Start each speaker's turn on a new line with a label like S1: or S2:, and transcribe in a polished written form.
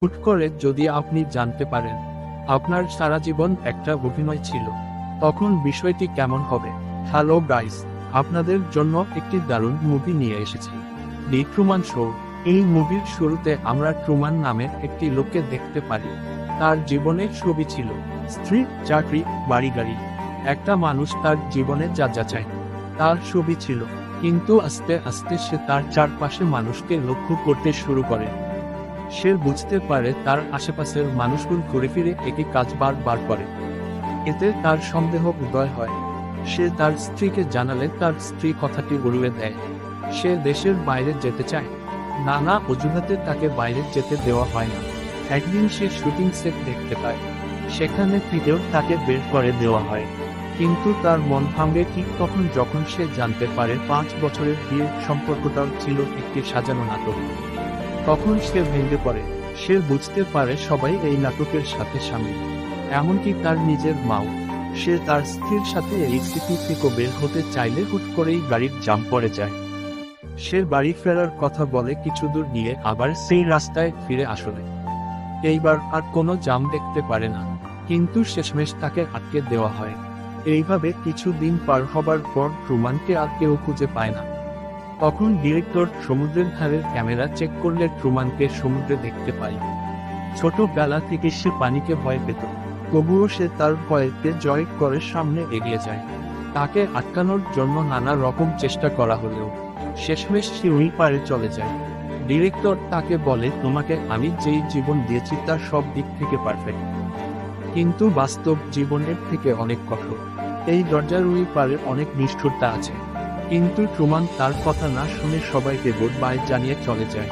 S1: হুট করে যদি আপনি জানতে পারেন আপনার সারা জীবন একটা অভিনয় ছিল, তখন বিষয়টি কেমন হবে? হ্যালো গাইস, আপনাদের জন্য একটি দারুণ মুভি নিয়ে এসেছি, দি ট্রুমান শো। এই মুভির শুরুতে আমরা ট্রুমান নামের একটি লোককে দেখতে পারি। তার জীবনে ছবি ছিল স্ত্রী, চাকরি, বাড়ি গাড়ি। একটা মানুষ তার জীবনে যা যা চায় তার ছবি ছিল, কিন্তু আস্তে আস্তে সে তার চারপাশে মানুষকে লক্ষ্য করতে শুরু করে। সে বুঝতে পারে তার আশেপাশের মানুষগুলো ঘুরে ফিরে একই কাজ বারবার করে। এতে তার সন্দেহ উদয় হয়। সে তার স্ত্রীকে জানালে তার স্ত্রী কথাটি উড়িয়ে দেয়। সে দেশের বাইরে যেতে চায়, নানা অজুহাতে তাকে বাইরে যেতে দেওয়া হয় না। একদিন সে শুটিং সেট দেখতে পায়, সেখানে ফিরেও তাকে বের করে দেওয়া হয়। কিন্তু তার মন ভাঙে ঠিক তখন যখন সে জানতে পারে 5 বছরের বিয়ের সম্পর্কটাও ছিল একটি সাজানো নাটক। তখন সে ভেঙে পড়ে। সে বুঝতে পারে সবাই এই নাটকের সাথে সামিল, এমনকি তার নিজের মাও। সে তার স্ত্রীর সাথে এই স্মৃতি থেকে বের হতে চাইলে হুট করেই গাড়ির জাম পড়ে যায়। সে বাড়ি ফেরার কথা বলে কিছু দূর নিয়ে আবার সেই রাস্তায় ফিরে আসলে এইবার আর কোনো জাম দেখতে পারে না, কিন্তু শেষমেশ তাকে আটকে দেওয়া হয়। এইভাবে কিছু দিন পার হবার পর ট্রুমানকে আর কেউ খুঁজে পায় না। তখন ডিরেক্টর সমুদ্রের ধারের ক্যামেরা চেক করলে ট্রুমানকে সমুদ্রে দেখতে পায়। ছোটবেলা থেকে সে পানিকে ভয় পেত, তবুও সে তার ভয়কে জয় করে সামনে এগিয়ে যায়। তাকে আটকানোর জন্য নানা রকম চেষ্টা করা হলেও শেষমেশ সে ওই পারে চলে যায়। ডিরেক্টর তাকে বলে, তোমাকে আমি যেই জীবন দিয়েছি তার সব দিক থেকে পারফেক্ট, কিন্তু বাস্তব জীবনের থেকে অনেক কঠোর। এই দরজার ওই পারে অনেক নিষ্ঠুরতা আছে। কিন্তু ট্রুমান তার কথা না শুনে সবাইকে গুড বাই জানিয়ে চলে যায়।